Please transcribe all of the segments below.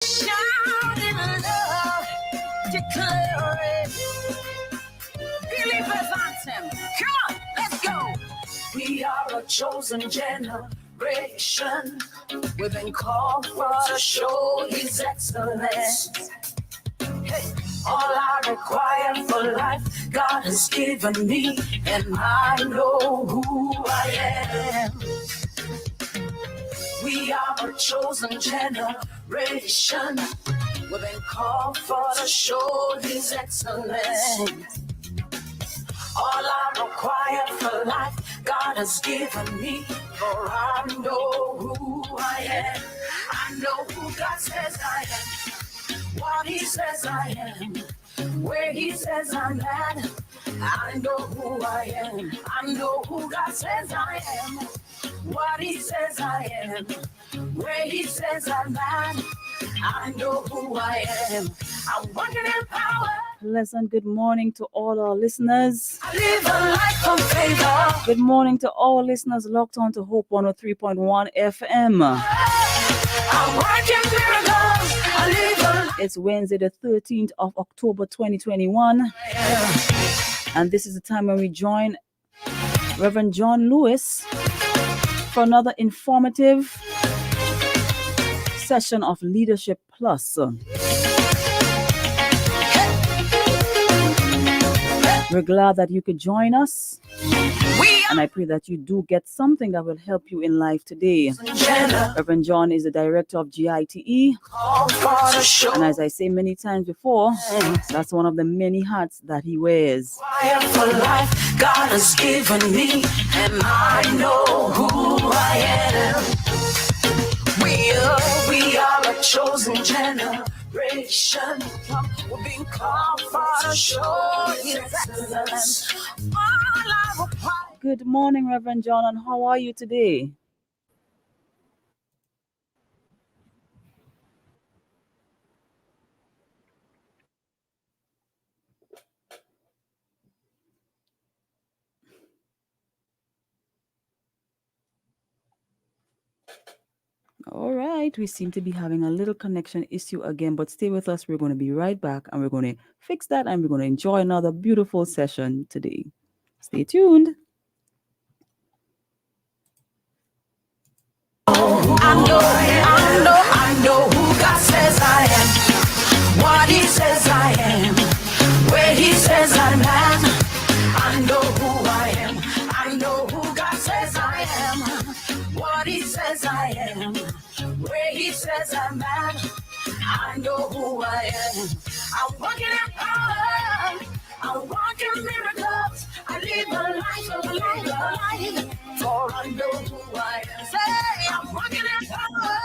Shout in love, declare it. Believers anthem. Come on, let's go. We are a chosen generation. We've been called for to show His excellence. Hey, all I require for life, God has given me, and I know who I am. We are a chosen generation. We've been called for to show His excellence. All I require for life, God has given me, for I know who I am. I know who God says I am, what He says I am, where He says I'm at. I know who I am. I know who God says I am, what He says I am, where He says I'm at. I know who I am. I'm working in power. Pleasant good morning to all our listeners. I live a life of favor. Good morning to all listeners locked on to Hope 103.1 FM. I'm working miracles. I live a... It's Wednesday, the 13th of October, 2021. And this is the time when we join Reverend John Lewis for another informative session of Leadership Plus. We're glad that you could join us, and I pray that you do get something that will help you in life today. Reverend John is the director of GITE, and as I say many times before, that's one of the many hats that he wears. For life, God has given me, and I know who I am. We are a chosen generation. We're being called for to show His excellence. Good morning, Reverend John, and how are you today? All right, we seem to be having a little connection issue again, but stay with us. We're going to be right back, and we're going to fix that, and we're going to enjoy another beautiful session today. Stay tuned. I know who God says I am, what He says I am, where He says I'm at. I know who I am. I know who God says I am, what He says I am, where He says I'm at. I know who I am. I'm walking in power. I'm walking miracles. I live a life, for I know who I am. Say, I'm walking in power.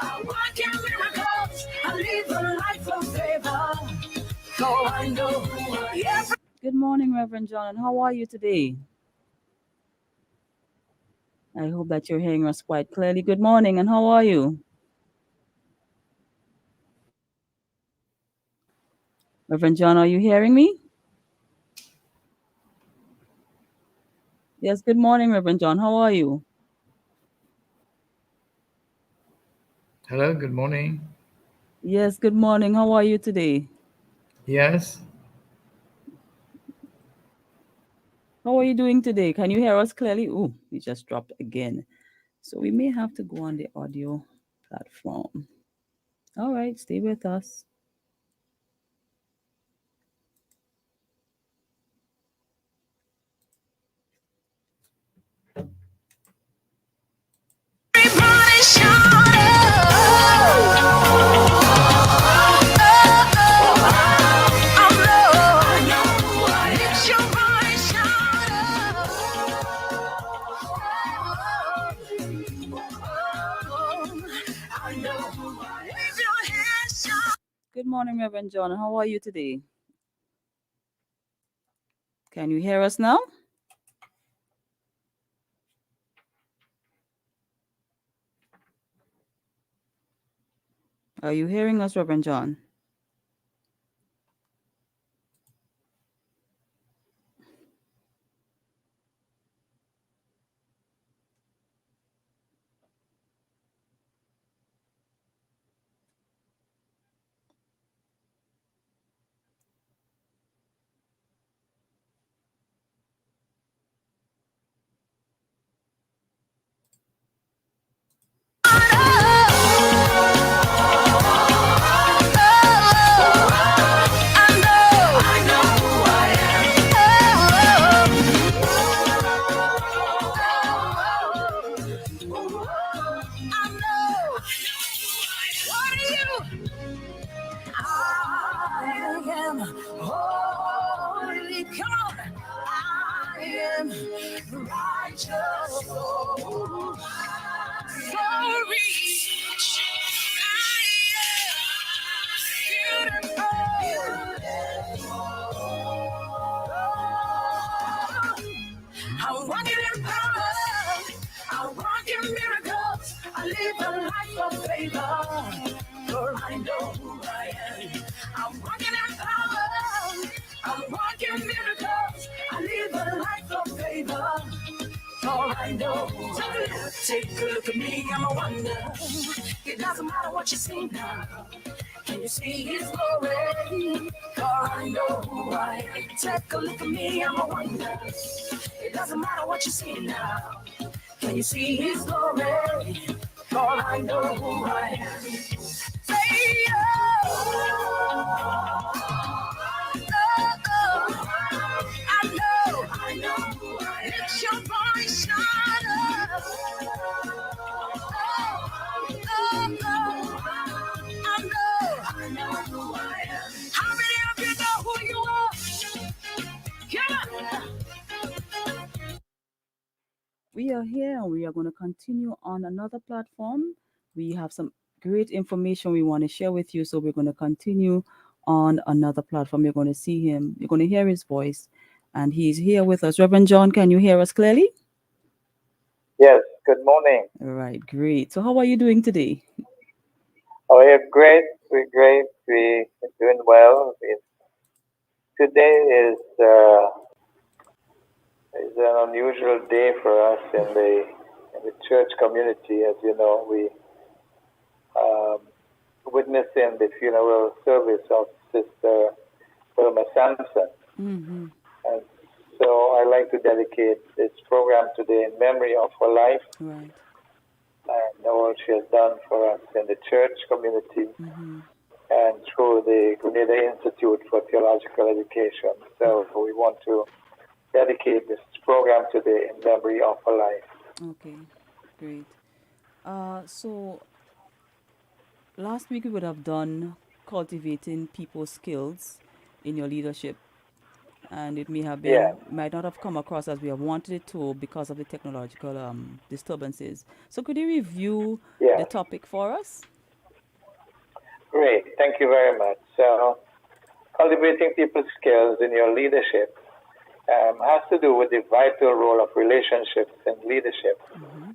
I'm walking miracles. I live a life of favor, for I know who I am. Good morning, Reverend John. How are you today? I hope that you're hearing us quite clearly. Good morning, and how are you? Reverend John, are you hearing me? Yes, good morning, Reverend John. How are you? Hello, good morning. Yes, good morning. How are you today? Yes. How are you doing today? Can you hear us clearly? Oh, we just dropped again. So we may have to go on the audio platform. All right, stay with us. Good morning, Reverend John. How are you today? Can you hear us now? Are you hearing us, Reverend John? I am holy. Come on. I am righteous. Oh, so rich. I am beautiful. I'm walking in power. I'm walking miracles. I live a life of favor. For I know who I am. I'm walking in power. I'm walking miracles. I live a life of favor. For I know who I am. Take a look at me. I'm a wonder. It doesn't matter what you see now. Can you see his glory? For I know who I am. Take a look at me. I'm a wonder. It doesn't matter what you see now. Can you see his glory? For I know who I am. Say, oh, I know who I am. Let your voice shine up. I know who I am. How many of you know who you are? Come on. We are here and we are going to continue on another platform. We have some great information we want to share with you, so we're going to continue on another platform. You're going to see him, you're going to hear his voice, and he's here with us. Reverend John, can you hear us clearly? Yes, good morning. All right, great. So, how are you doing today? Oh, we're great. We're great. We're doing well. Today is an unusual day for us in the church community. As you know, we um, witnessing the funeral service of Sister Wilma Sampson, Mm-hmm. and so I like to dedicate this program today in memory of her life Right. and all she has done for us in the church community Mm-hmm. and through the Grenada Institute for Theological Education. So we want to dedicate this program today in memory of her life. Okay, great. So last week we would have done cultivating people's skills in your leadership, and it may have Yeah, been might not have come across as we have wanted it to because of the technological disturbances. So could you review the yeah. topic for us? Great. Thank you very much. So, cultivating people's skills in your leadership has to do with the vital role of relationships in leadership. Mm-hmm.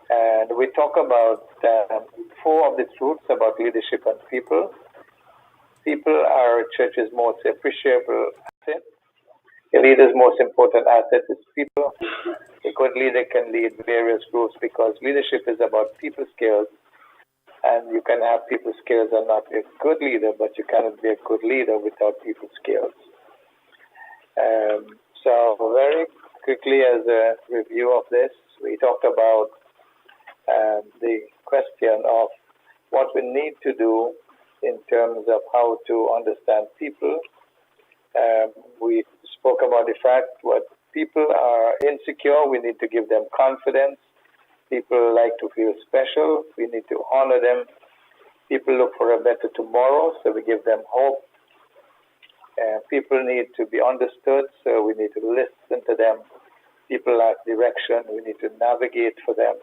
And we talk about four of the truths about leadership and people. People are a church's most appreciable asset. A leader's most important asset is people. A good leader can lead various groups because leadership is about people skills, and you can have people skills and not be a good leader, but you cannot be a good leader without people skills. So very quickly as a review of this, we talked about the question of what we need to do in terms of how to understand people. We spoke about the fact what people are insecure, we need to give them confidence. People like to feel special, we need to honor them. People look for a better tomorrow, so we give them hope. People need to be understood, so we need to listen to them. People lack direction, we need to navigate for them.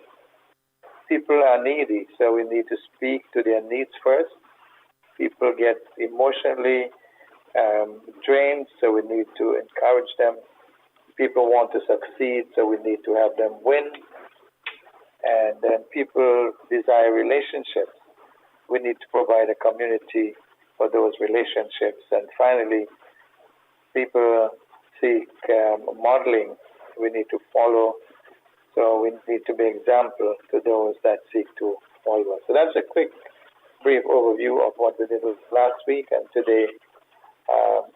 People are needy, so we need to speak to their needs first. People get emotionally drained, so we need to encourage them. People want to succeed, so we need to have them win. And then people desire relationships. We need to provide a community for those relationships. And finally, people seek modeling. We need to follow. So we need to be example to those that seek to follow us. So that's a quick, brief overview of what we did last week. And today,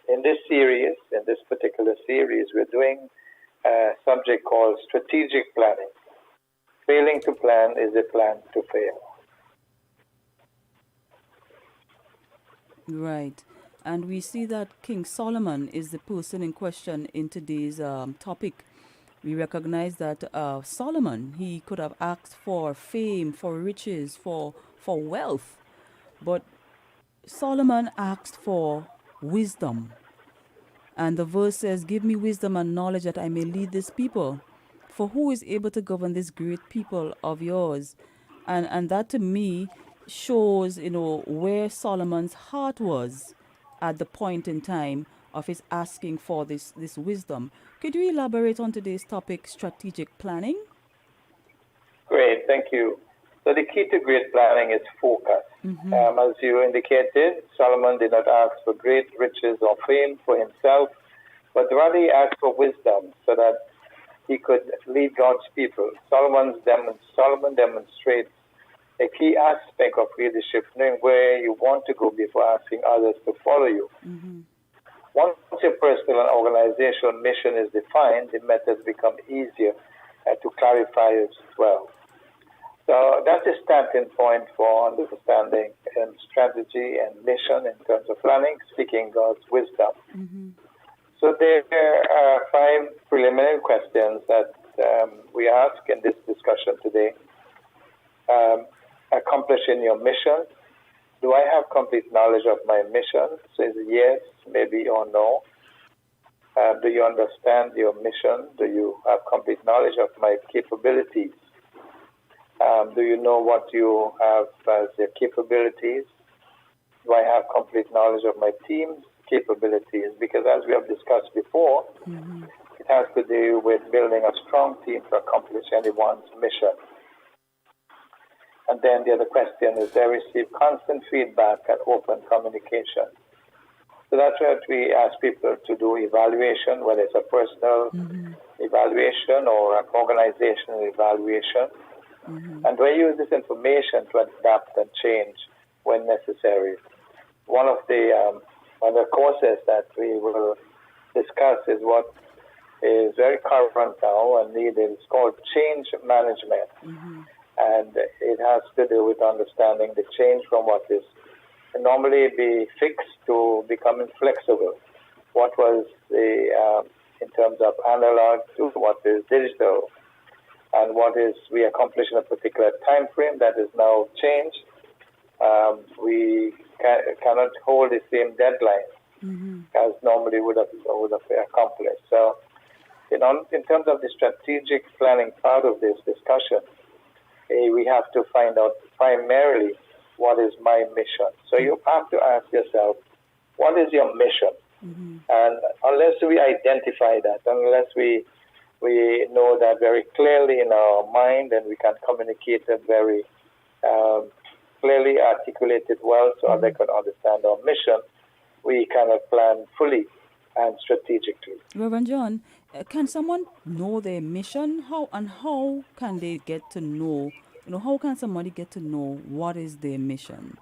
in this series, in this particular series, we're doing a subject called strategic planning. Failing to plan is a plan to fail. Right. And we see that King Solomon is the person in question in today's topic. We recognize that Solomon, he could have asked for fame, for riches, for wealth, but Solomon asked for wisdom. And the verse says, "Give me wisdom and knowledge that I may lead this people. For who is able to govern this great people of yours?" And that to me shows, where Solomon's heart was at the point in time of his asking for this wisdom. Could you elaborate on today's topic, strategic planning? Great, thank you. So the key to great planning is focus. As you indicated, Solomon did not ask for great riches or fame for himself, but rather he asked for wisdom so that he could lead God's people. Solomon demonstrates a key aspect of leadership, knowing where you want to go before asking others to follow you. Once your personal and organizational mission is defined, the methods become easier to clarify as well. So that's a starting point for understanding strategy and mission in terms of planning, seeking God's wisdom. So there are 5 preliminary questions that we ask in this discussion today. Accomplishing your mission. Do I have complete knowledge of my mission? So is it yes, maybe, or no? Do you understand your mission? Do you have complete knowledge of my capabilities? Do you know what you have as your capabilities? Do I have complete knowledge of my team's capabilities? Because as we have discussed before, it has to do with building a strong team to accomplish anyone's mission. And then the other question is, they receive constant feedback and open communication. So that's what we ask people to do evaluation, whether it's a personal evaluation or an organizational evaluation. And we use this information to adapt and change when necessary. One of the courses that we will discuss is what is very current now and needed. It's called change management. And it has to do with understanding the change from what is normally be fixed to becoming flexible. What was in terms of analog to what is digital, and what is we accomplish in a particular time frame that is now changed. We cannot hold the same deadline as normally would have accomplished. So, in terms of the strategic planning part of this discussion, we have to find out primarily what is my mission. So you have to ask yourself, what is your mission? And unless we identify that, unless we know that very clearly in our mind and we can communicate it very clearly, articulate it well so others can understand our mission, we cannot plan fully and strategically. Reverend John, can someone know their mission? How can they get to know, how can somebody get to know what is their mission?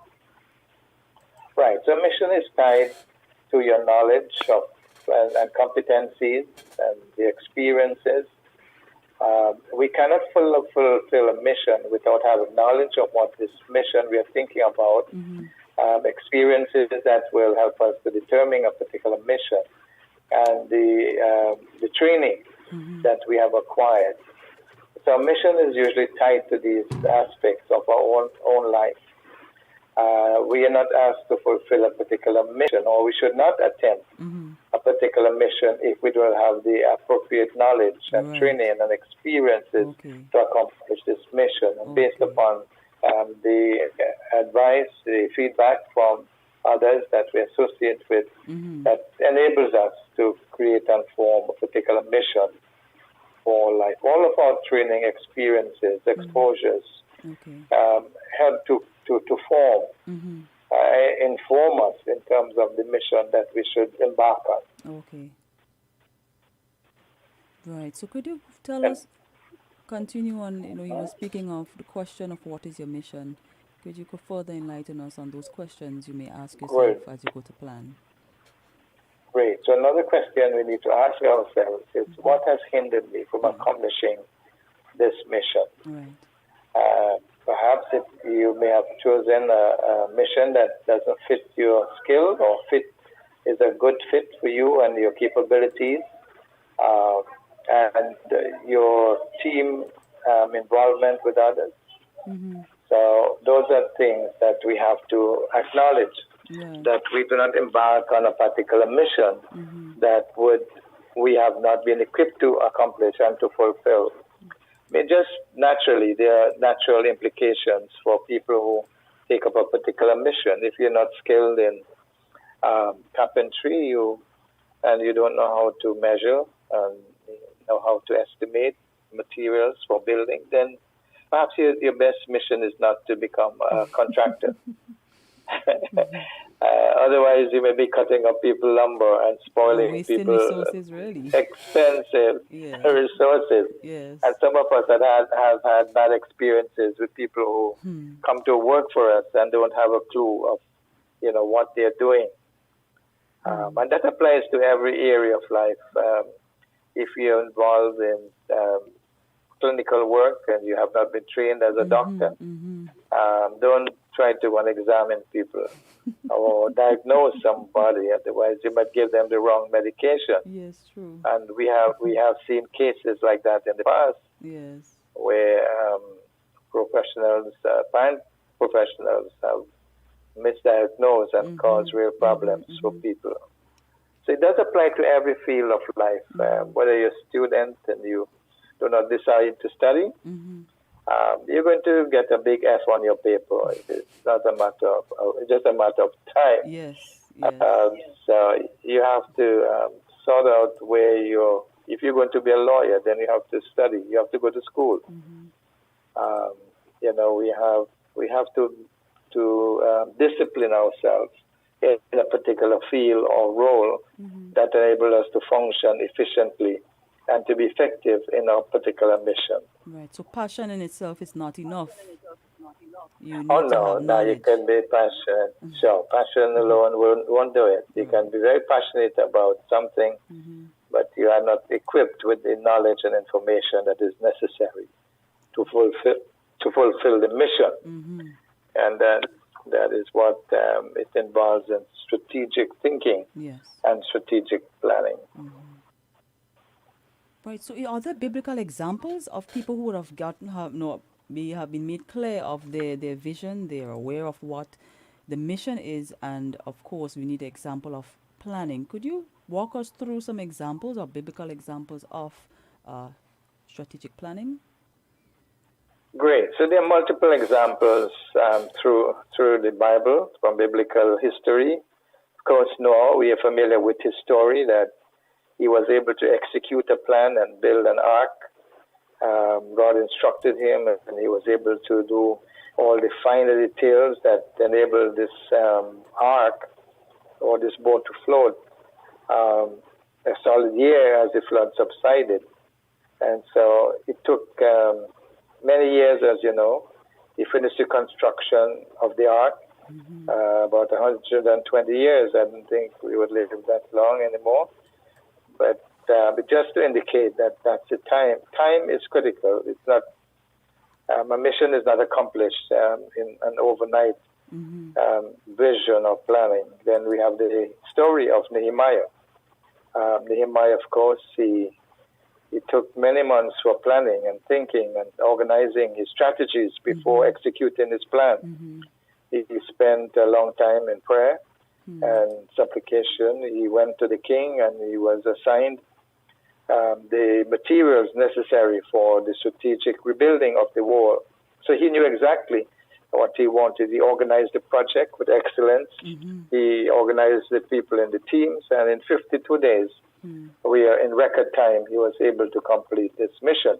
Right. So mission is tied to your knowledge of and competencies and the experiences. We cannot fulfill a mission without having knowledge of what this mission we are thinking about, experiences that will help us to determine a particular mission, and the training that we have acquired. So mission is usually tied to these aspects of our own life. We are not asked to fulfill a particular mission, or we should not attempt a particular mission if we don't have the appropriate knowledge and training and experiences to accomplish this mission. And based upon the advice, the feedback from others that we associate with, that enables us to create and form a particular mission for life. All of our training experiences, exposures, help to form, inform us in terms of the mission that we should embark on. Okay. Right. So could you tell us, continue on, you were speaking of the question of what is your mission. Could you further enlighten us on those questions you may ask yourself as you go to plan? Great. So another question we need to ask ourselves is, what has hindered me from accomplishing this mission? Right. Perhaps you may have chosen a mission that doesn't fit your skill or is a good fit for you and your capabilities, and your team involvement with others. So those are things that we have to acknowledge Right. that we do not embark on a particular mission that we have not been equipped to accomplish and to fulfill. I mean, just naturally, there are natural implications for people who take up a particular mission. If you're not skilled in carpentry, and you don't know how to measure and know how to estimate materials for building, then perhaps your best mission is not to become a contractor. Otherwise, you may be cutting up people lumber and spoiling Wasting people resources, really. expensive Yeah. resources. Yes. And some of us have had bad experiences with people who come to work for us and don't have a clue of what they're doing. And that applies to every area of life. If you're involved in clinical work and you have not been trained as a doctor, don't try to examine people or diagnose somebody. Otherwise, you might give them the wrong medication. Yes, true. And we have seen cases like that in the past. Yes. Where professionals, paraprofessionals, have misdiagnosed and caused real problems for people. So it does apply to every field of life. Whether you're a student and you do not decide to study, you're going to get a big F on your paper. It's not a matter of, it's just a matter of time. Yes. Yes. So you have to sort out if you're going to be a lawyer, then you have to study. You have to go to school. We have to discipline ourselves in a particular field or role that enable us to function efficiently and to be effective in our particular mission. Right. So passion in itself is not enough. You need Oh to have no, you knowledge. can be passionate. Sure, passion alone won't do it. You can be very passionate about something, but you are not equipped with the knowledge and information that is necessary to fulfill the mission. And then that is what it involves in strategic thinking and strategic planning. Right. So are there biblical examples of people who would have have been made clear of their vision? They're aware of what the mission is, and of course we need an example of planning. Could you walk us through some examples or biblical examples of strategic planning? Great. So there are multiple examples through the Bible from biblical history. Of course, Noah, we are familiar with his story that he was able to execute a plan and build an ark. God instructed him, and he was able to do all the finer details that enabled this ark or this boat to float a solid year as the flood subsided. And so it took many years, as you know. He finished the construction of the ark, about 120 years. I don't think we would live that long anymore. But just to indicate that that's the time. Time is critical. It's not a mission is not accomplished in an overnight vision or planning. Then we have the story of Nehemiah. Nehemiah, of course, he took many months for planning and thinking and organizing his strategies before executing his plan. He spent a long time in prayer and supplication. He went to the king and he was assigned the materials necessary for the strategic rebuilding of the wall. So he knew exactly what he wanted. He organized the project with excellence. He organized the people in the teams, and in 52 days, in record time, he was able to complete this mission.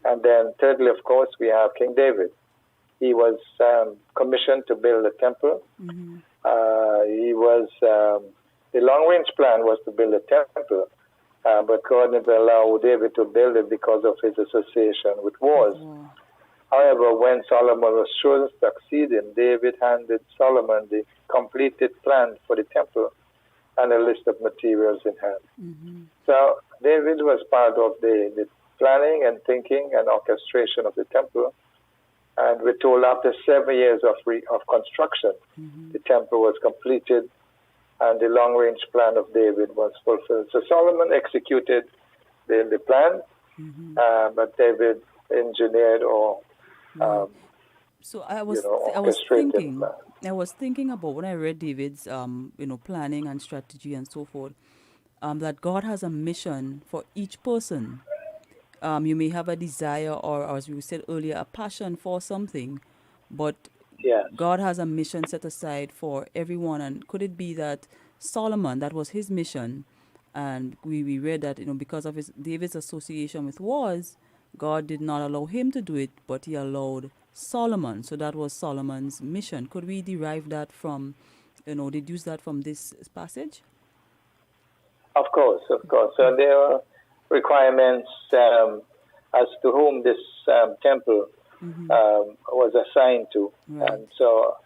And then thirdly, of course, we have King David. He was commissioned to build a temple. The long-range plan was to build a temple, but God didn't allow David to build it because of his association with wars. However, when Solomon was sure to succeed him, David handed Solomon the completed plan for the temple and a list of materials in hand. So David was part of the planning and thinking and orchestration of the temple. And we're told after 7 years of construction, the temple was completed and the long-range plan of David was fulfilled. So Solomon executed the plan, but David engineered or so I was orchestrated thinking, the plan. I was thinking about when I read David's, planning and strategy and so forth, that God has a mission for each person. You may have a desire or, as you said earlier, a passion for something, but Yes, God has a mission set aside for everyone. And could it be that Solomon, that was his mission, and we read that because of his David's association with wars, God did not allow him to do it, but he allowed Solomon. So that was Solomon's mission. Could we derive that from, deduce that from this passage? of course, of course. So there are requirements as to whom this temple was assigned to, Right. and so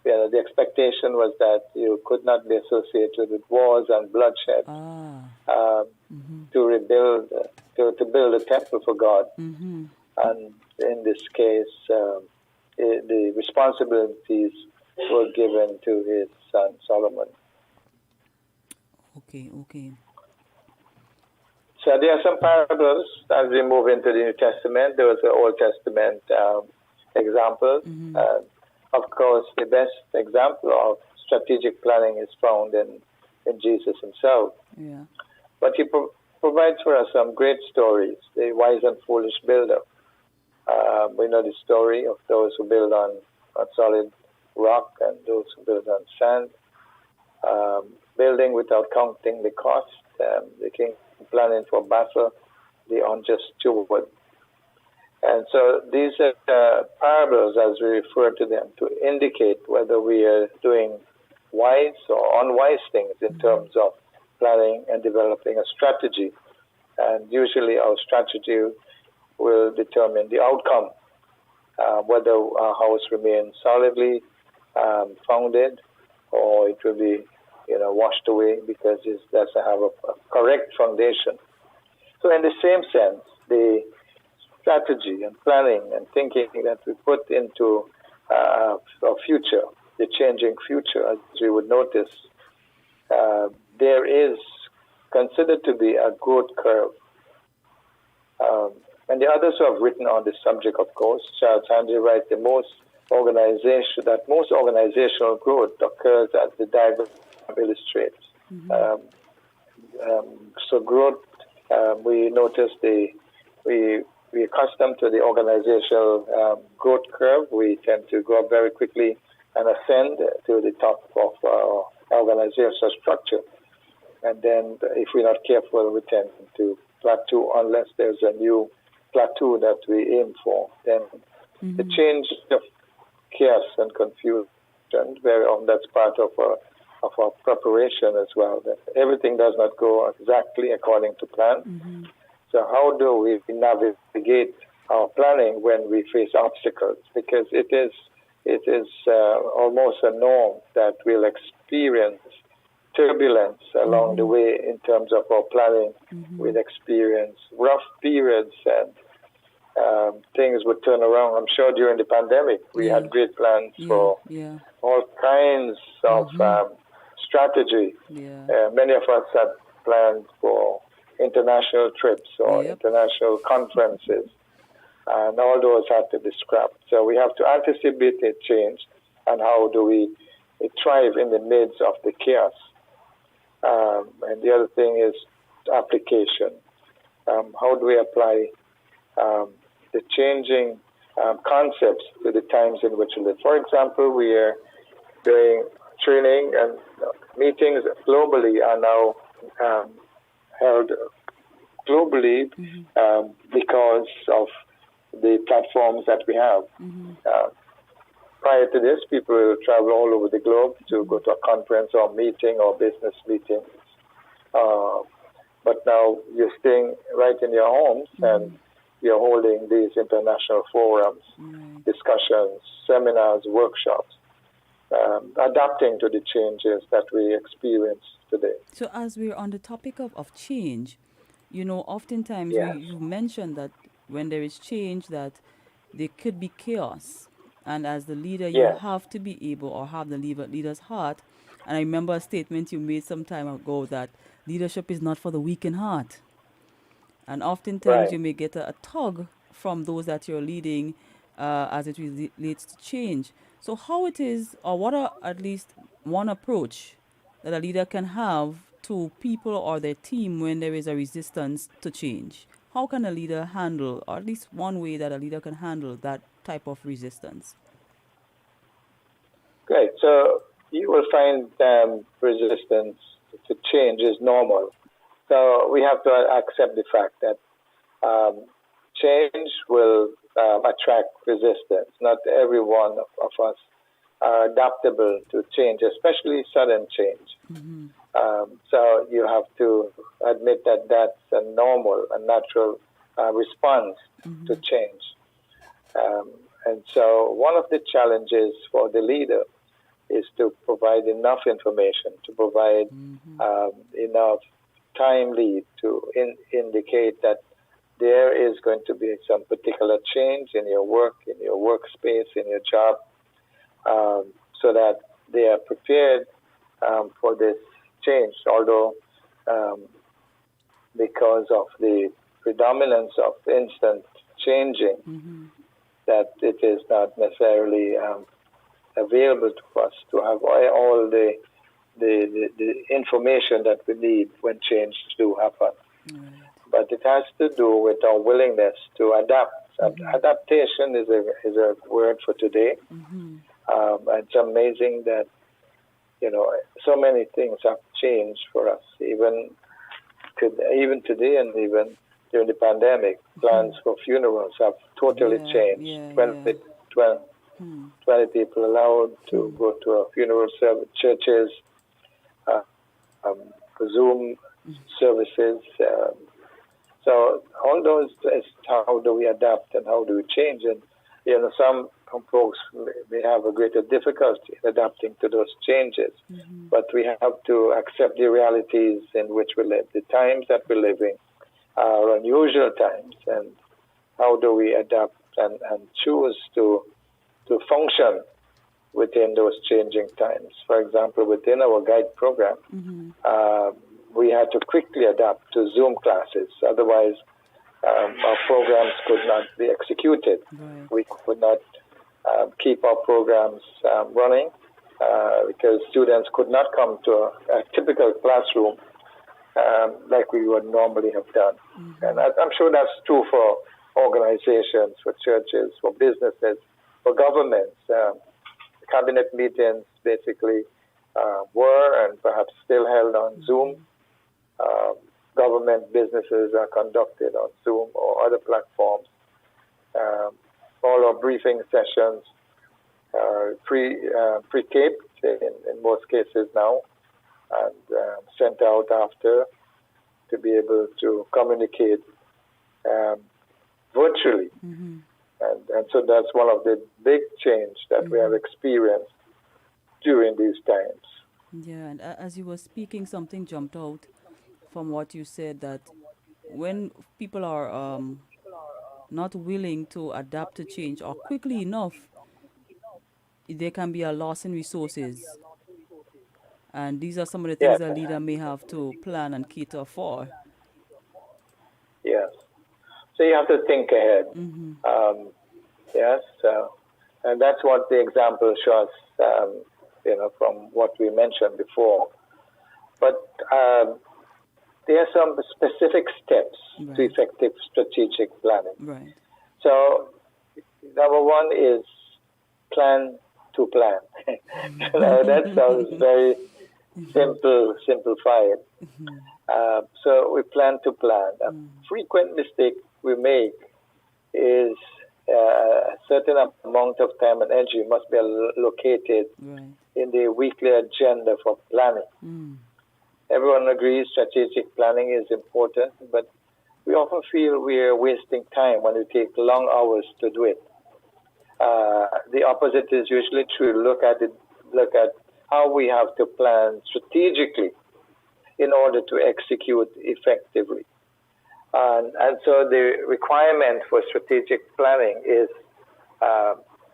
the expectation was that you could not be associated with wars and bloodshed Ah. um, to rebuild, to build a temple for God. Mm-hmm. And in this case, the responsibilities were given to his son Solomon. Okay. So there are some parables as we move into the New Testament. There was an Old Testament example. Of course, the best example of strategic planning is found in Jesus himself. Yeah. But he provides for us some great stories. The wise and foolish builder. We know the story of those who build on solid rock and those who build on sand. Building without counting the cost. The king planning for battle, the unjust steward. And so these are parables, as we refer to them, to indicate whether we are doing wise or unwise things in terms of planning and developing a strategy. And usually our strategy will determine the outcome, whether our house remains solidly founded or it will be washed away because it doesn't have a correct foundation. So in the same sense, the strategy and planning and thinking that we put into our future, the changing future, as we would notice, there is considered to be a growth curve. And the others who have written on this subject, of course, Charles Handy writes that most organizational growth occurs as the diagram illustrates. So growth, we notice we accustomed to the organizational growth curve. We tend to go up very quickly and ascend to the top of our organizational structure. And then if we're not careful, we tend to plateau unless there's a new plateau that we aim for. Then the change of chaos and confusion, very often that's part of our preparation as well, that everything does not go exactly according to plan. So how do we navigate our planning when we face obstacles? Because it is almost a norm that we'll experience turbulence along the way in terms of our planning. We'll experience rough periods and things would turn around. I'm sure during the pandemic we had great plans for all kinds of strategy. Many of us had plans for international trips or international conferences, and all those had to be scrapped. So we have to anticipate a change, and how do we thrive in the midst of the chaos? And the other thing is application. How do we apply the changing concepts to the times in which we live? For example, we are doing training and meetings globally are now held globally because of the platforms that we have. Prior to this, people will travel all over the globe to go to a conference or meeting or business meeting. But now you're staying right in your homes and you're holding these international forums, discussions, seminars, workshops, adapting to the changes that we experience today. So as we're on the topic of change, oftentimes you mentioned that when there is change that there could be chaos. And as the leader, you have to be able or have the leader's heart. And I remember a statement you made some time ago that leadership is not for the weak in heart. And oftentimes you may get a tug from those that you're leading as it relates to change. So how it is, or what are at least one approach that a leader can have to people or their team when there is a resistance to change? How can a leader handle, or at least one way that a leader can handle that type of resistance? Great. So you will find resistance to change is normal. So we have to accept the fact that change will attract resistance. Not every one of us are adaptable to change, especially sudden change. So you have to admit that that's a normal and natural response to change. And so one of the challenges for the leader is to provide enough information, to provide enough time lead to indicate that there is going to be some particular change in your work, in your workspace, in your job, so that they are prepared for this change. Although, because of the predominance of instant changing, that it is not necessarily available to us to have all the information that we need when change do happen. But it has to do with our willingness to adapt. Adaptation is a word for today. It's amazing that so many things have changed for us, even today, and even during the pandemic. Plans for funerals have totally changed. 20 people allowed to go to a funeral service, churches, Zoom services. So all those is how do we adapt and how do we change? And some folks may have a greater difficulty in adapting to those changes, but we have to accept the realities in which we live. The times that we're living are unusual times, and how do we adapt and choose to function within those changing times. For example, within our guide program, we had to quickly adapt to Zoom classes. Otherwise, our programs could not be executed. Right. We could not keep our programs running because students could not come to a typical classroom like we would normally have done. And I'm sure that's true for organizations, for churches, for businesses, for governments. Cabinet meetings basically were and perhaps still held on Zoom. Government businesses are conducted on Zoom or other platforms. All our briefing sessions are pre-taped in most cases now and sent out after to be able to communicate virtually. And so that's one of the big change that we have experienced during these times. Yeah, and as you were speaking, something jumped out from what you said, that when people are not willing to adapt to change or quickly enough, there can be a loss in resources. And these are some of the things Yes, a leader may have to plan and cater for. yes. So you have to think ahead. Yes, and that's what the example shows, from what we mentioned before. But there are some specific steps to effective strategic planning. Right. So, number one is plan to plan. That sounds very simplified. So we plan to plan. A frequent mistake we make is a certain amount of time and energy must be allocated in the weekly agenda for planning. Everyone agrees strategic planning is important, but we often feel we are wasting time when we take long hours to do it. The opposite is usually true. Look at how we have to plan strategically in order to execute effectively. And so the requirement for strategic planning is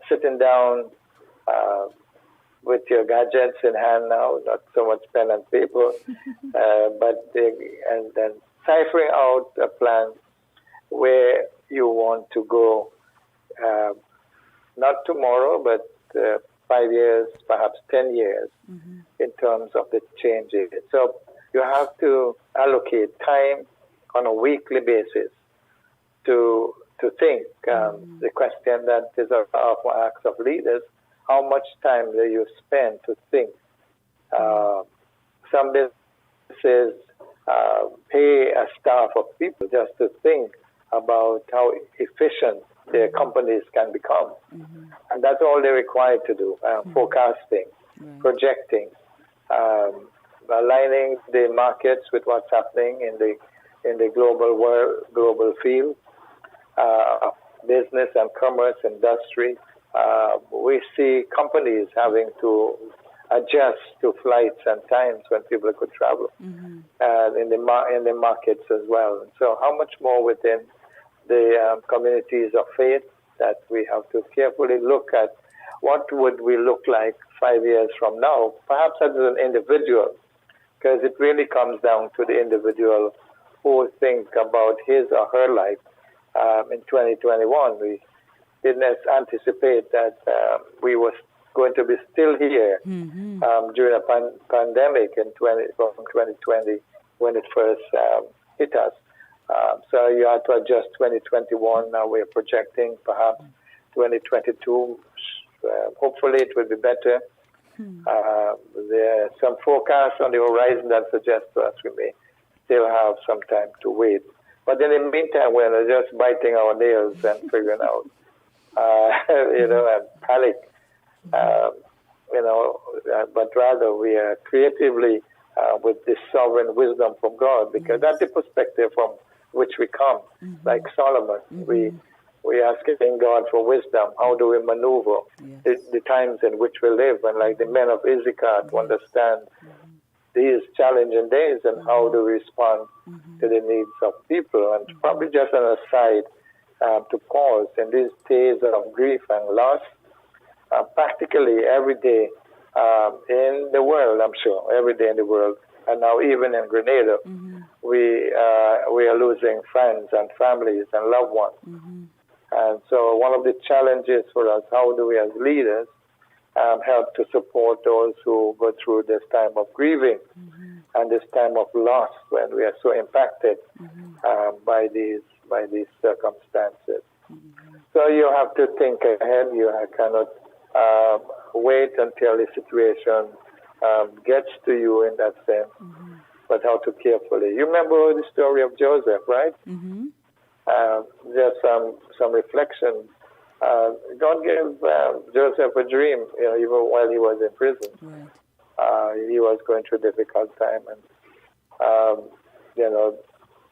sitting down with your gadgets in hand now, not so much pen and paper, and then ciphering out a plan where you want to go, not tomorrow, but 5 years, perhaps 10 years in terms of the changes. So you have to allocate time on a weekly basis to think. The question that is often asked of leaders: how much time do you spend to think? Some businesses pay a staff of people just to think about how efficient their companies can become, and that's all they're required to do: forecasting, projecting, aligning the markets with what's happening in the global field, business and commerce, industry. We see companies having to adjust to flights and times when people could travel, and in the markets as well. So, how much more within the communities of faith that we have to carefully look at what would we look like 5 years from now, perhaps as an individual, because it really comes down to the individual who think about his or her life. In 2021, we didn't anticipate that we were going to be still here during a pandemic from 2020 when it first hit us. So you had to adjust 2021. Now we're projecting perhaps 2022. Hopefully it will be better. There are some forecasts on the horizon that suggest to us we may still have some time to wait. But in the meantime, we're just biting our nails and figuring out, and panic, but rather we are creatively with this sovereign wisdom from God, because that's the perspective from which we come. Like Solomon, we asking God for wisdom. How do we maneuver the times in which we live? And like the men of Issachar, to understand these challenging days and how to respond to the needs of people. And probably just an aside to pause, in these days of grief and loss, practically every day in the world, I'm sure, every day in the world, and now even in Grenada, we are losing friends and families and loved ones. And so one of the challenges for us, how do we as leaders help to support those who go through this time of grieving and this time of loss when we are so impacted by these circumstances. So you have to think ahead. You cannot wait until the situation gets to you in that sense, but how to carefully. You remember the story of Joseph, right? Just some reflection. God gave Joseph a dream, even while he was in prison. He was going through a difficult time, and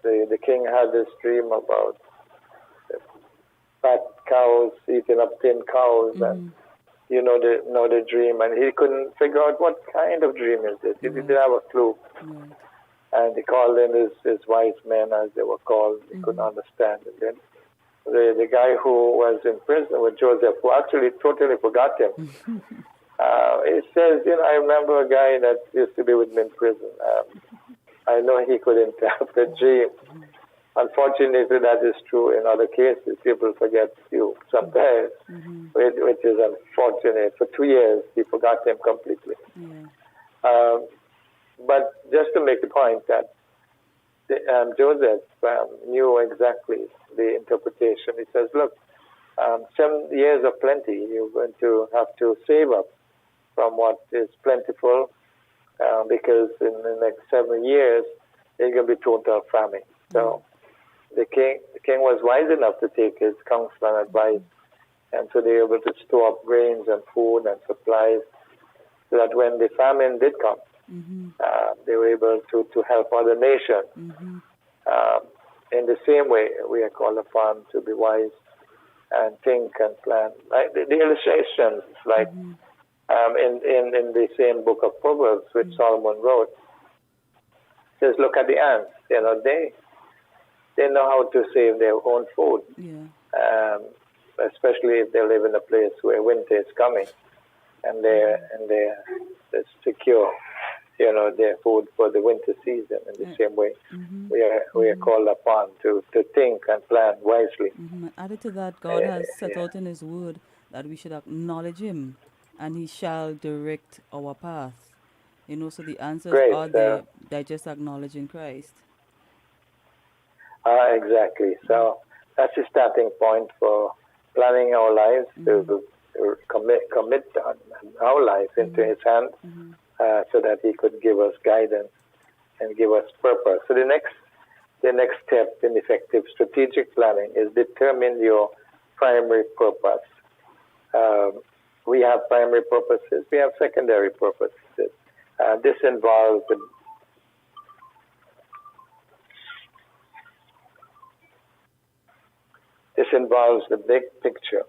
the king had this dream about fat cows eating up thin cows, and the dream, and he couldn't figure out what kind of dream is this. He didn't have a clue. And he called in his wise men, as they were called. He couldn't understand. And then the guy who was in prison with Joseph, who actually totally forgot him, he says, I remember a guy that used to be with me in prison. I know he could interpret dreams. Unfortunately, that is true in other cases. People forget you sometimes, which is unfortunate. For 2 years, he forgot him completely. But just to make the point that Joseph knew exactly the interpretation. He says, look, 7 years of plenty, you're going to have to save up from what is plentiful, because in the next 7 years, there's going to be total famine. So the king was wise enough to take his counsel and advice, and so they were able to store up grains and food and supplies, so that when the famine did come, they were able to help other nations. In the same way, we are called upon to be wise and think and plan. Like the illustrations, like in the same book of Proverbs, which Solomon wrote, says, look at the ants. They know how to save their own food, especially if they live in a place where winter is coming, and they're secure, their food for the winter season. In the same way, we are called upon to think and plan wisely. Added to that, God has set out in His Word that we should acknowledge Him and He shall direct our path. So the answers Great. are there by just acknowledging Christ. Exactly. So that's the starting point for planning our lives, to commit our life into His hand, so that He could give us guidance and give us purpose. So the next step in effective strategic planning is determine your primary purpose. We have primary purposes. We have secondary purposes. This involves the big picture.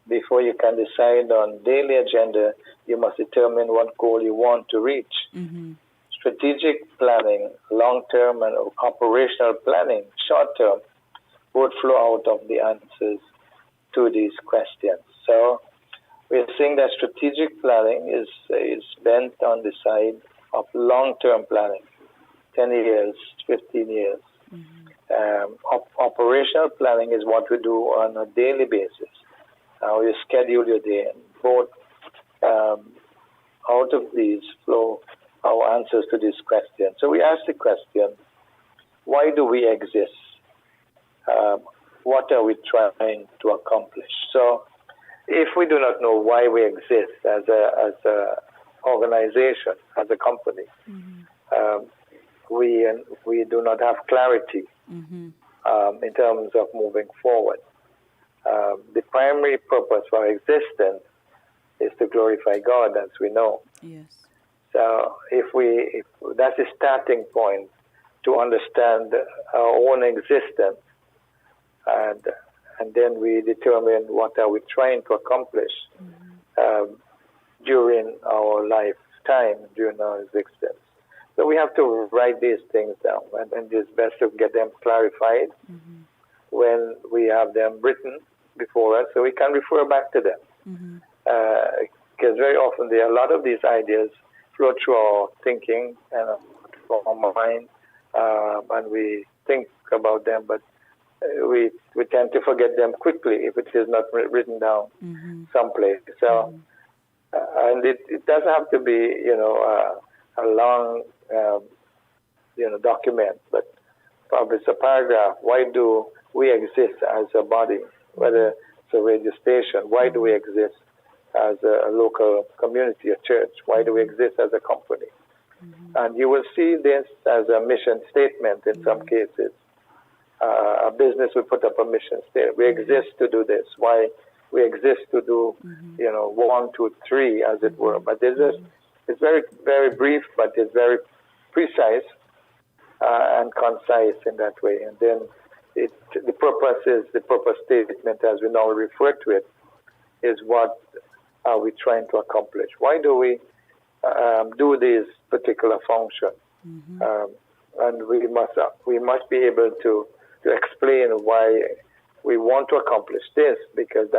Before you can decide on daily agenda, you must determine what goal you want to reach. Strategic planning, long-term and operational planning, short-term, would flow out of the answers to these questions. So we're saying that strategic planning is bent on the side of long-term planning, 10 years, 15 years. Operational planning is what we do on a daily basis. You schedule your day, and both out of these flow our answers to this question. So we ask the question, why do we exist? What are we trying to accomplish? So if we do not know why we exist as a organization, as a company, we do not have clarity in terms of moving forward. The primary purpose for our existence is to glorify God, as we know. Yes. So if that's the starting point to understand our own existence, and then we determine what are we trying to accomplish during our lifetime, during our existence. So we have to write these things down, and it's best to get them clarified when we have them written before us, so we can refer back to them. Because very often there are a lot of these ideas flow through our thinking and our mind, and we think about them, but we tend to forget them quickly if it is not written down someplace. So, and it doesn't have to be, a long, document, but probably it's a paragraph. Why do we exist as a body, whether it's a radio station? Why do we exist as a local community, a church? Why do we exist as a company? And you will see this as a mission statement in some cases. A business will put up a mission statement. We exist to do this. Why we exist to do, 1, 2, 3, as it were. But it's very, very brief, but it's very precise and concise in that way. And then the purpose statement, as we now refer to it, is what are we trying to accomplish? Why do we do this particular function? And we must be able to explain why we want to accomplish this, because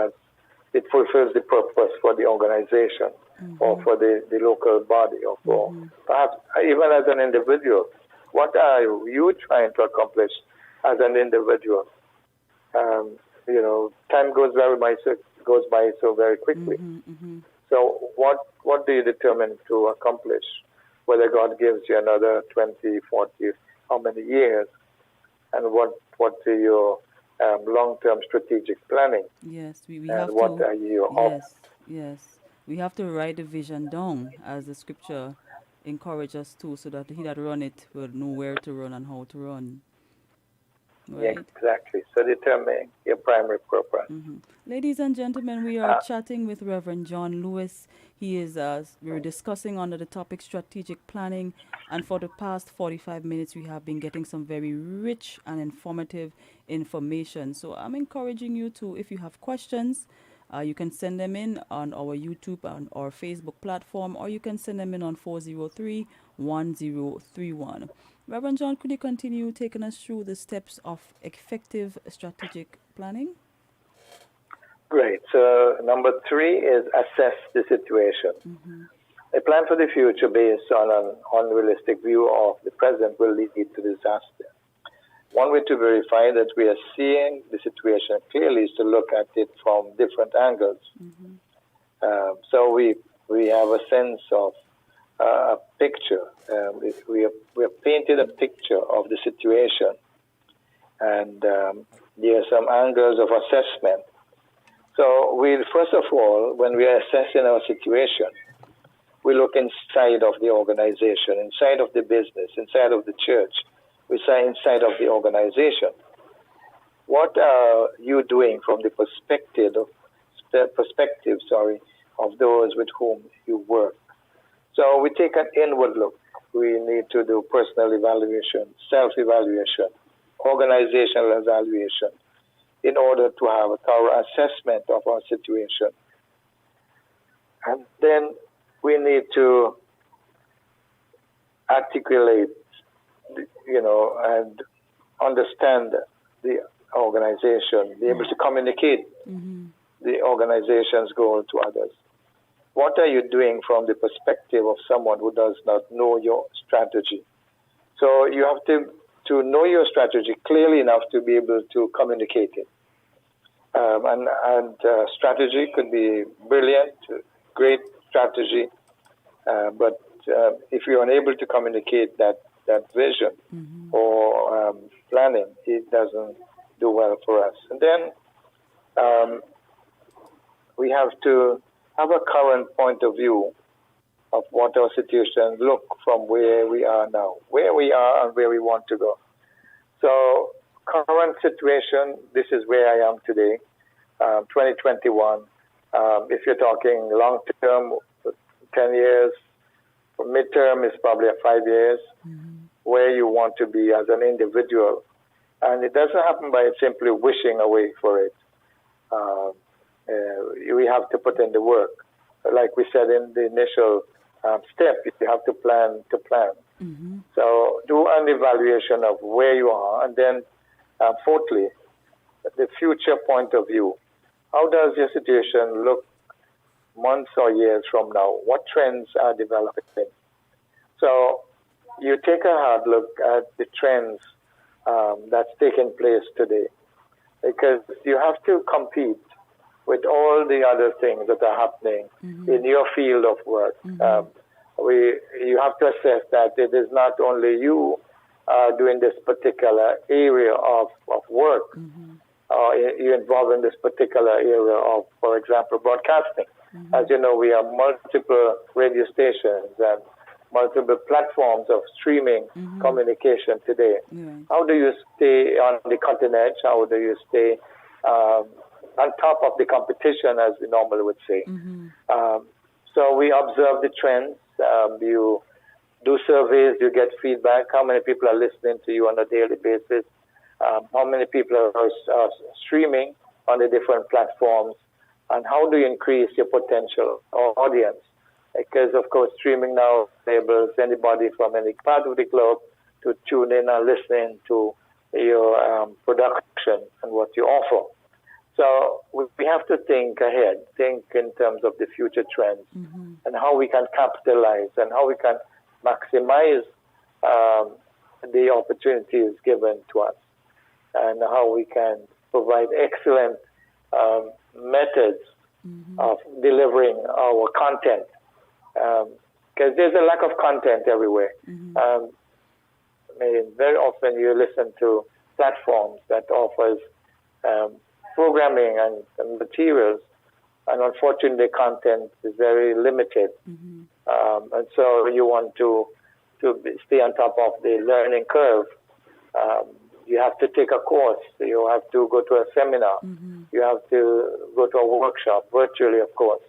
it fulfills the purpose for the organization or for the local body, or for perhaps even as an individual. What are you trying to accomplish as an individual? Time goes by so very quickly. So what do you determine to accomplish? Whether God gives you another 20, 40, how many years, and what are your long-term strategic planning? Yes, we and have what to. are your Yes. We have to write the vision down, as the scripture encourages us to, so that he that run it will know where to run and how to run. Right? Exactly. So determine your primary purpose. Ladies and gentlemen, we are chatting with Reverend John Lewis. He is, we're discussing under the topic strategic planning, and for the past 45 minutes, we have been getting some very rich and informative information. So I'm encouraging you to, if you have questions, you can send them in on our YouTube and our Facebook platform, or you can send them in on 403-1031. Reverend John, could you continue taking us through the steps of effective strategic planning? Great. So number 3 is assess the situation. A plan for the future based on an unrealistic view of the present will lead to disaster. one way to verify that we are seeing the situation clearly is to look at it from different angles. So we have a sense of a picture. We have painted a picture of the situation, and there are some angles of assessment. So we first of all, when we are assessing our situation, we look inside of the organization, inside of the business, inside of the church. We say inside of the organization. What are you doing from the perspective of those with whom you work? So we take an inward look. We need to do personal evaluation, self-evaluation, organizational evaluation, in order to have a thorough assessment of our situation. And then we need to articulate, and understand the organization, be able to communicate the organization's goal to others. What are you doing from the perspective of someone who does not know your strategy? So you have to know your strategy clearly enough to be able to communicate it. And strategy could be brilliant, great strategy, but if you're unable to communicate that vision or planning, it doesn't do well for us. And then we have to have a current point of view of what our situation look from where we are now, where we are and where we want to go. So current situation, this is where I am today, 2021. If you're talking long term, 10 years, midterm is probably 5 years, where you want to be as an individual. And it doesn't happen by simply wishing away for it. We have to put in the work. Like we said in the initial step, you have to plan to plan. So do an evaluation of where you are, and then fourthly, the future point of view. How does your situation look months or years from now? What trends are developing? So you take a hard look at the trends that's taking place today, because you have to compete with all the other things that are happening in your field of work. You have to assess that it is not only you doing this particular area of work, you're involved in this particular area of, for example, broadcasting. As you know, we have multiple radio stations and multiple platforms of streaming communication today. How do you stay on the cutting edge? How do you stay on top of the competition, as we normally would say? So we observe the trends. You do surveys, you get feedback. How many people are listening to you on a daily basis? How many people are streaming on the different platforms? And how do you increase your potential audience? Because, of course, streaming now enables anybody from any part of the globe to tune in and listen to your production and what you offer. So we have to think ahead, think in terms of the future trends and how we can capitalize and how we can maximize the opportunities given to us, and how we can provide excellent methods of delivering our content. Because there's a lack of content everywhere. Very often you listen to platforms that offers programming and materials, and unfortunately the content is very limited. And so you want to stay on top of the learning curve. You have to take a course, you have to go to a seminar, you have to go to a workshop, virtually of course,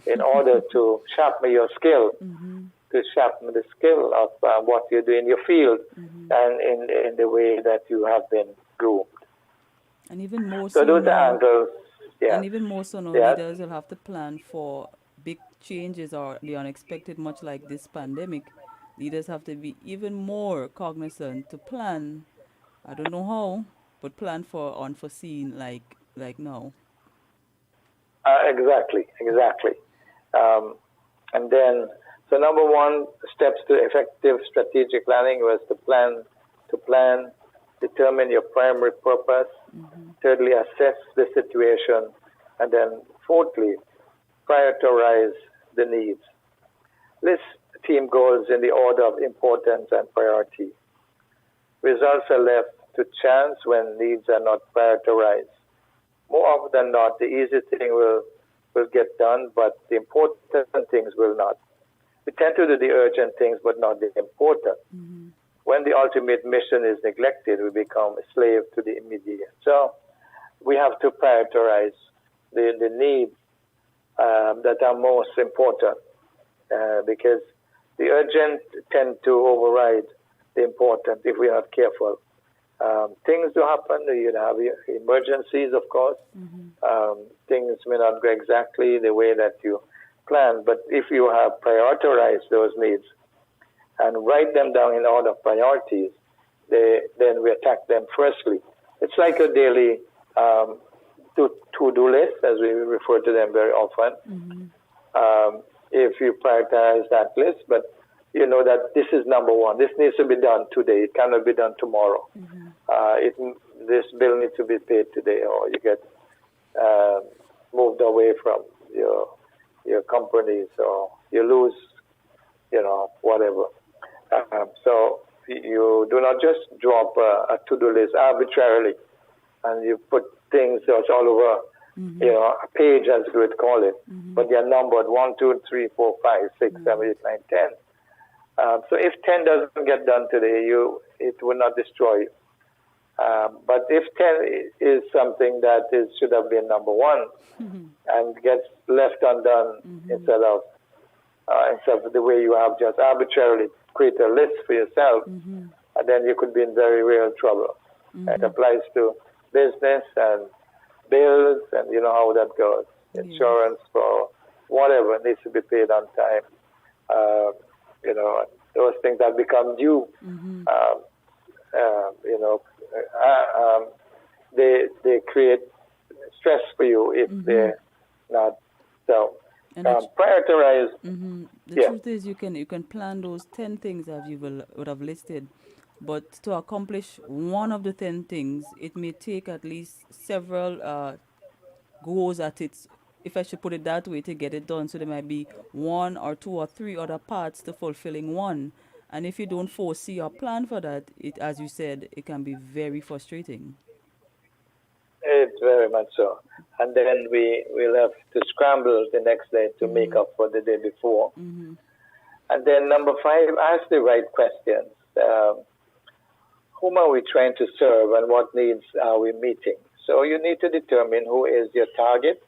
in order to sharpen your skill, to sharpen the skill of what you do in your field and in the way that you have been groomed. And even more so those now, are angles. Yeah. and even more so now, Yeah. leaders will have to plan for big changes or the unexpected, much like this pandemic. Leaders have to be even more cognizant to plan. I don't know how, but plan for unforeseen like now. Exactly. And then, so number one, steps to effective strategic planning was to plan determine your primary purpose. Thirdly, assess the situation. And then fourthly, prioritize the needs. List team goals in the order of importance and priority. Results are left to chance when needs are not prioritized. More often than not, the easy thing will get done, but the important things will not. We tend to do the urgent things, but not the important. When the ultimate mission is neglected, we become a slave to the immediate. So we have to prioritize the needs that are most important, because the urgent tend to override the important if we are not careful. Things do happen. You have emergencies, of course. Things may not go exactly the way that you plan, but if you have prioritized those needs and write them down in order of priorities, then we attack them firstly. It's like a daily to-do list, as we refer to them very often. If you prioritize that list, but you know that this is number one. This needs to be done today. It cannot be done tomorrow. This bill needs to be paid today, or you get moved away from your companies, or you lose, whatever. So you do not just drop a to-do list arbitrarily, and you put things that's all over, a page, as we would call it, but they're numbered 1, 2, 3, 4, 5, 6, 7, 8, 9, 10. So if 10 doesn't get done today, it will not destroy you. But if 10 is something that should have been number one and gets left undone instead of the way you have just arbitrarily create a list for yourself, then you could be in very real trouble. It applies to business and bills, and you know how that goes. Insurance for whatever needs to be paid on time. Those things that become due. They create stress for you if they're not. So prioritize. The truth is, you can plan those 10 things that you would have listed, but to accomplish one of the 10 things, it may take at least several goes at it, if I should put it that way, to get it done. So there might be 1 or 2 or 3 other parts to fulfilling one. And if you don't foresee or plan for that, as you said, it can be very frustrating. It's very much so. And then we'll have to scramble the next day to make up for the day before. And then number 5, ask the right questions. Whom are we trying to serve, and what needs are we meeting? So you need to determine who is your target.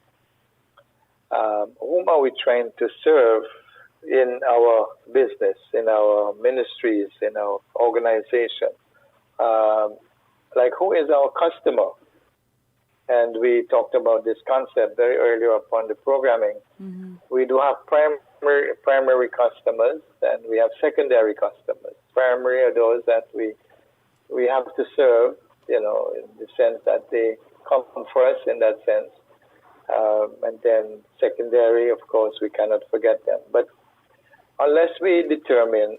Whom are we trying to serve in our business, in our ministries, in our organization? Like, who is our customer? And we talked about this concept very earlier upon the programming. We do have primary customers, and we have secondary customers. Primary are those that we have to serve, in the sense that they come first in that sense. And then secondary, of course, we cannot forget them. But unless we determine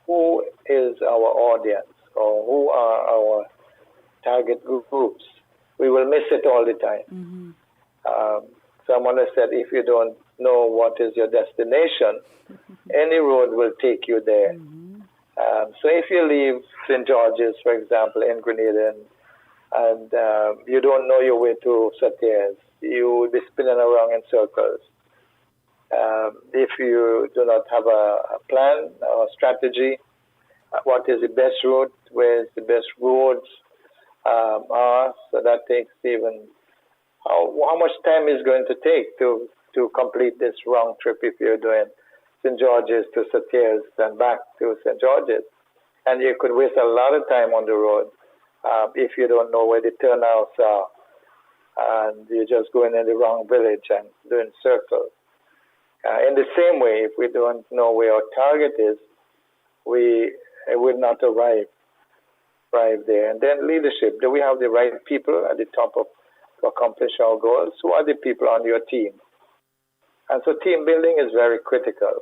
who is our audience or who are our target groups, we will miss it all the time. Someone has said, if you don't know what is your destination, any road will take you there. So if you leave St. George's, for example, in Grenada, and you don't know your way to Satier's, you will be spinning around in circles. If you do not have a plan or strategy, what is the best route, where is the best roads are, so that takes even how much time is going to take to complete this round trip if you're doing St. George's to Satier's and back to St. George's. And you could waste a lot of time on the road if you don't know where the turnouts are, and you're just going in the wrong village and doing circles. In the same way, if we don't know where our target is, we will not arrive there. And then leadership. Do we have the right people at the top to accomplish our goals? Who are the people on your team? And so team building is very critical.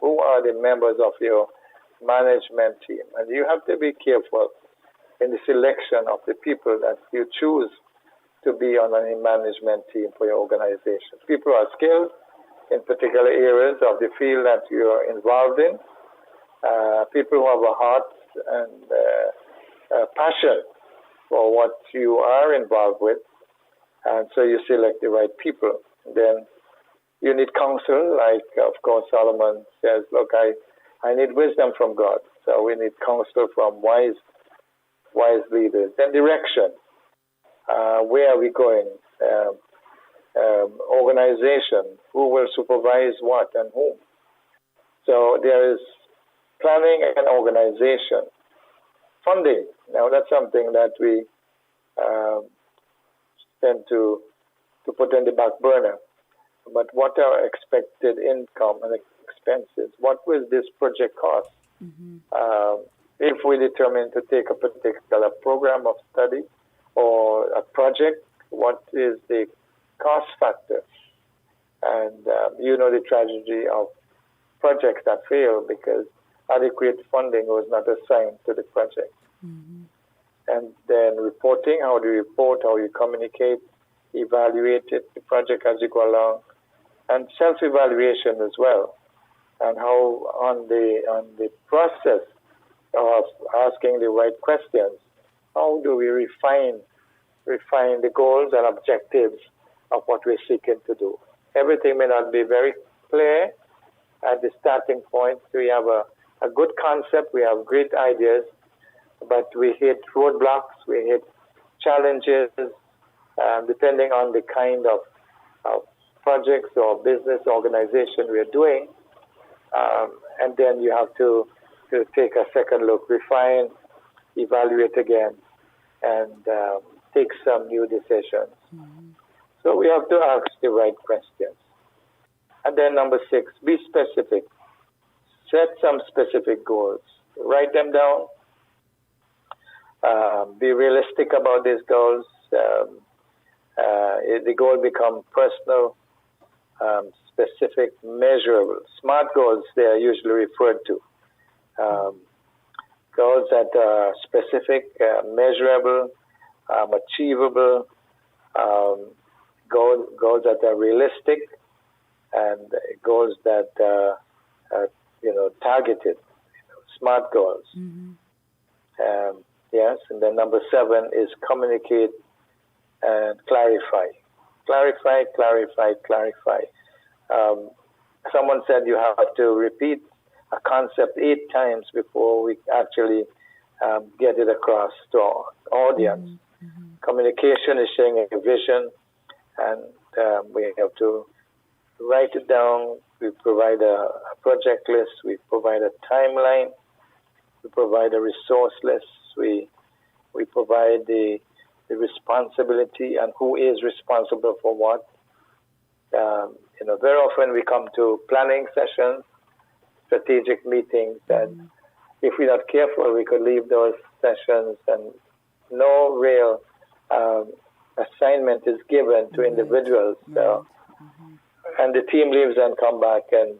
Who are the members of your management team? And you have to be careful in the selection of the people that you choose to be on a management team for your organization. People are skilled in particular areas of the field that you're involved in. People who have a heart and passion for what you are involved with, and so you select the right people. Then you need counsel, like of course Solomon says, look, I need wisdom from God, so we need counsel from wise leaders. Then direction, where are we going? Organization, who will supervise what and whom. So there is planning and organization. Funding, now that's something that we tend to put on the back burner. But what are expected income and expenses? What will this project cost? If we determine to take a particular program of study or a project, what is the cost factor? And you know the tragedy of projects that fail because adequate funding was not assigned to the project. And then reporting, how do you report, how you communicate, evaluate it, the project as you go along, and self-evaluation as well, and how on the process of asking the right questions, how do we refine the goals and objectives of what we're seeking to do. Everything may not be very clear at the starting point. We have a good concept, we have great ideas, but we hit roadblocks, we hit challenges, depending on the kind of projects or business organization we're doing. And then you have to take a second look, refine, evaluate again, and take some new decisions. So we have to ask the right questions. And then number 6, be specific. Set some specific goals. Write them down. Be realistic about these goals. The goal become personal, specific, measurable. SMART goals, they are usually referred to. Goals that are specific, measurable, achievable, goals that are realistic, and goals that are targeted, SMART goals. Yes, and then number 7 is communicate and clarify. Clarify. Someone said you have to repeat a concept 8 times before we actually get it across to our audience. Communication is sharing a vision, and we have to write it down. We provide a project list. We provide a timeline. We provide a resource list. We provide the responsibility and who is responsible for what. Very often we come to planning sessions, strategic meetings, and if we're not careful, we could leave those sessions and no real assignment is given to individuals. And the team leaves and come back, and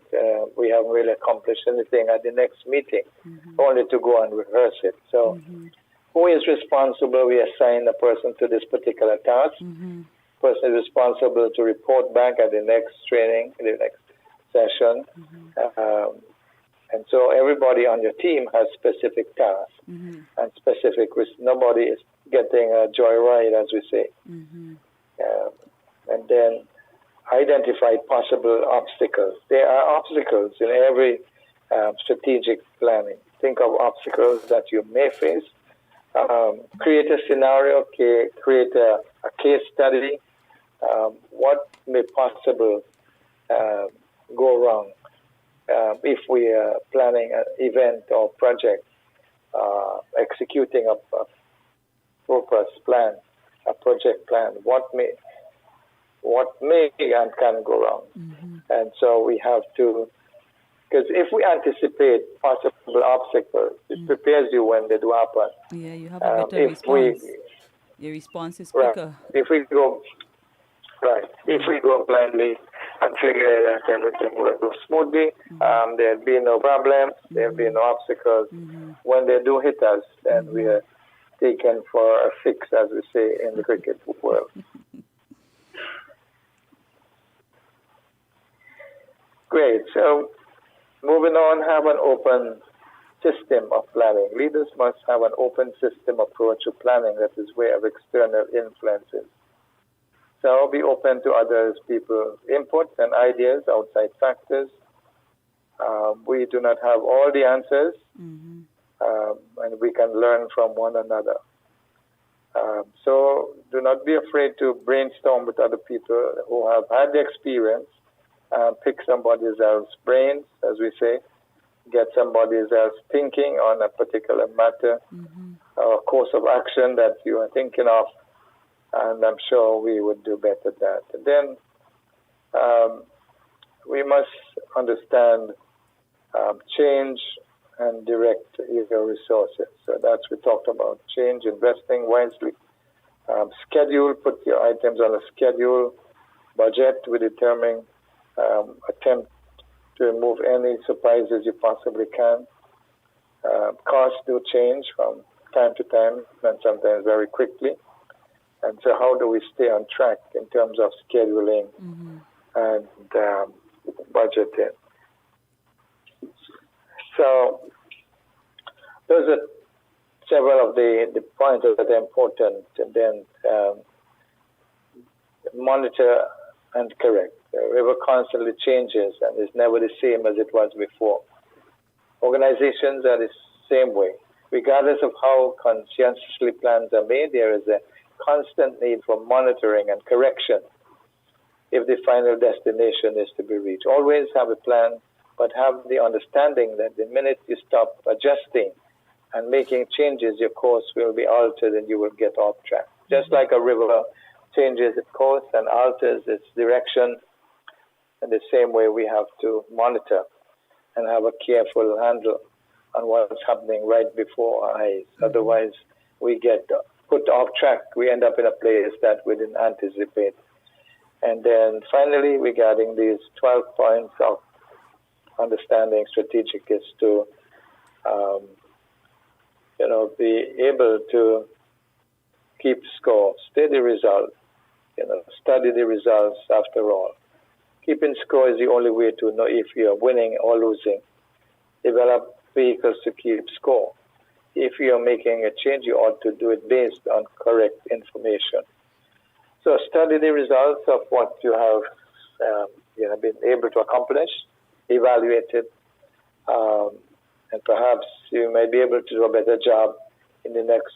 we haven't really accomplished anything at the next meeting, only to go and rehearse it. So who is responsible? We assign a person to this particular task. Person is responsible to report back at the next training, the next session. And so everybody on your team has specific tasks and specific nobody is getting a joyride, as we say. And then identify possible obstacles. There are obstacles in every strategic planning. Think of obstacles that you may face. Create a scenario, create a case study. What may possibly go wrong if we are planning an event or project, executing a purpose plan, a project plan? What may and can go wrong? And so we have to, because if we anticipate possible obstacles, it prepares you when they do happen. Yeah, you have a better response. Your response is quicker. If we go blindly and figure that everything will go smoothly, there'll be no problems, there'll be no obstacles. When they do hit us, then we are taken for a six, as we say in the cricket world. Great. So moving on, have an open system of planning. Leaders must have an open system approach to planning that is aware of external influences. So be open to others, people's input and ideas, outside factors. We do not have all the answers, and we can learn from one another. So do not be afraid to brainstorm with other people who have had the experience. Pick somebody else's brains, as we say. Get somebody else thinking on a particular matter or course of action that you are thinking of, and I'm sure we would do better at that. And then we must understand change and direct your resources. So that's we talked about change, investing wisely. Schedule, put your items on a schedule. Budget, we determine, attempt to remove any surprises you possibly can. Costs do change from time to time and sometimes very quickly. And so how do we stay on track in terms of scheduling and budgeting? So those are several of the points that are important. And then monitor and correct. The river constantly changes and is never the same as it was before. Organizations are the same way. Regardless of how conscientiously plans are made, there is a constant need for monitoring and correction if the final destination is to be reached. Always have a plan, but have the understanding that the minute you stop adjusting and making changes, your course will be altered and you will get off track. Just like a river changes its course and alters its direction, in the same way we have to monitor and have a careful handle on what's happening right before our eyes. Otherwise, we get put off track. We end up in a place that we didn't anticipate. And then finally, regarding these 12 points of understanding strategic is to, be able to keep score, steady results, study the results after all. Keeping score is the only way to know if you're winning or losing. Develop vehicles to keep score. If you're making a change, you ought to do it based on correct information. So study the results of what you have been able to accomplish, evaluate it, and perhaps you may be able to do a better job in the next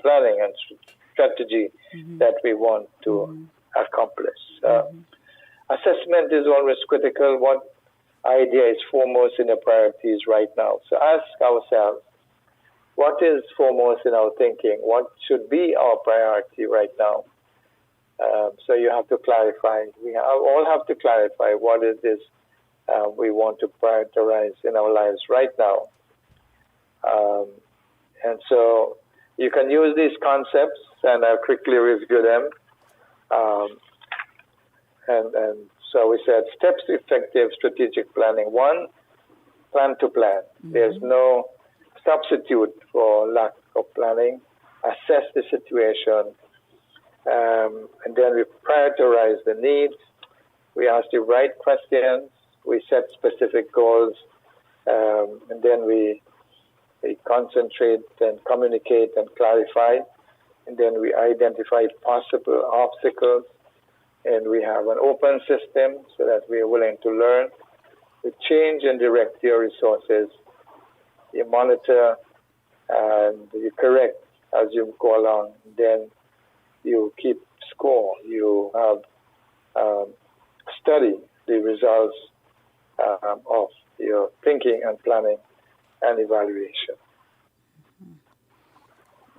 planning and strategy that we want to accomplish. Assessment is always critical. What idea is foremost in your priorities right now? So ask ourselves, what is foremost in our thinking? What should be our priority right now? So you have to clarify. We all have to clarify what it is we want to prioritize in our lives right now. And so you can use these concepts, and I'll quickly review them. And so we said steps to effective strategic planning. 1, plan to plan. There's no substitute for lack of planning. Assess the situation, and then we prioritize the needs. We ask the right questions. We set specific goals, and then we concentrate and communicate and clarify, and then we identify possible obstacles, and we have an open system so that we are willing to learn. We change and direct your resources. You monitor and you correct as you go along. Then you keep score. You have study the results of your thinking and planning and evaluation.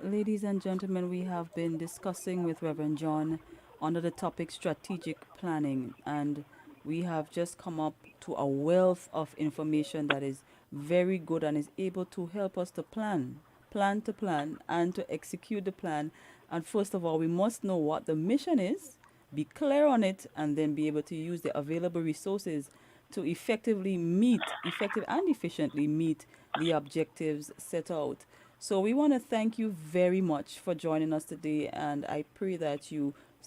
Ladies and gentlemen, we have been discussing with Reverend John under the topic strategic planning, and we have just come up to a wealth of information that is very good and is able to help us to plan, and to execute the plan. And first of all, we must know what the mission is, be clear on it, and then be able to use the available resources to effective and efficiently meet the objectives set out. So we want to thank you very much for joining us today, and I pray that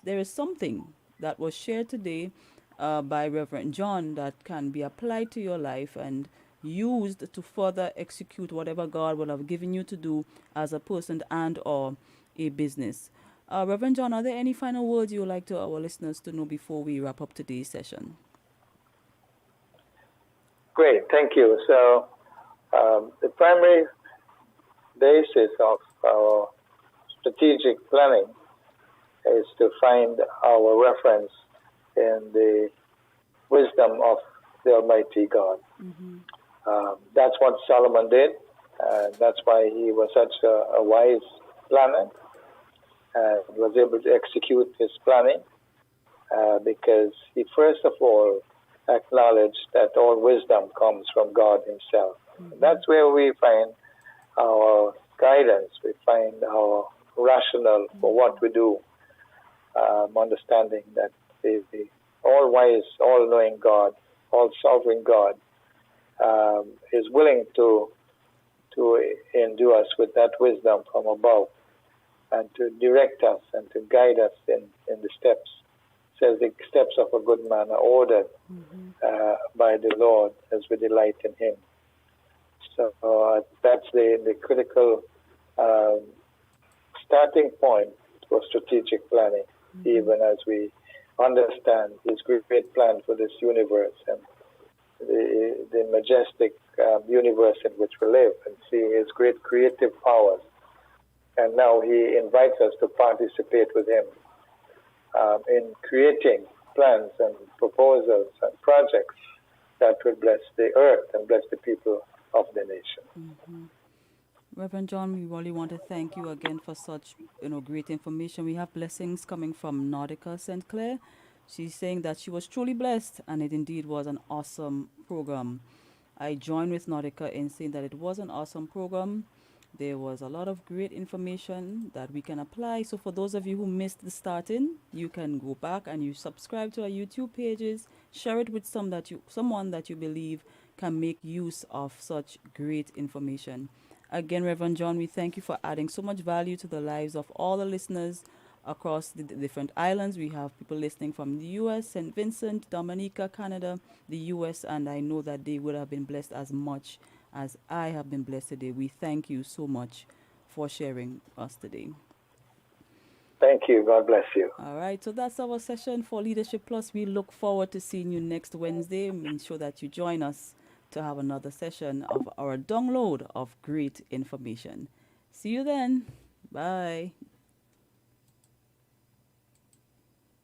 there is something that was shared today by Reverend John that can be applied to your life and used to further execute whatever God will have given you to do as a person and or a business. Reverend John, are there any final words you would like to our listeners to know before we wrap up today's session? Great, thank you. So, the primary basis of our strategic planning is to find our reference in the wisdom of the Almighty God. That's what Solomon did. That's why he was such a wise planner and was able to execute his planning because he first of all acknowledged that all wisdom comes from God himself. That's where we find our guidance, we find our rationale for what we do, understanding that the all-wise, all-knowing God, all-sovereign God is willing to endue us with that wisdom from above and to direct us and to guide us in the steps. It says the steps of a good man are ordered by the Lord as we delight in him. So that's the critical starting point for strategic planning, even as we understand his great plan for this universe and the majestic universe in which we live, and see his great creative powers. And now he invites us to participate with him in creating plans and proposals and projects that will bless the earth and bless the people of the nation. Reverend John, we really want to thank you again for such great information. We have blessings coming from Nordica St. Clair. She's saying that she was truly blessed, and it indeed was an awesome program. I join with Nordica in saying that it was an awesome program. There was a lot of great information that we can apply. So for those of you who missed the starting, you can go back and you subscribe to our YouTube pages, share it with someone that you believe can make use of such great information. Again, Reverend John, we thank you for adding so much value to the lives of all the listeners across the different islands. We have people listening from the U.S., St. Vincent, Dominica, Canada, the U.S., and I know that they would have been blessed as much as I have been blessed today. We thank you so much for sharing us today. Thank you. God bless you. All right, so that's our session for Leadership Plus. We look forward to seeing you next Wednesday. Make sure that you join us to have another session of our download of great information. See you then. Bye.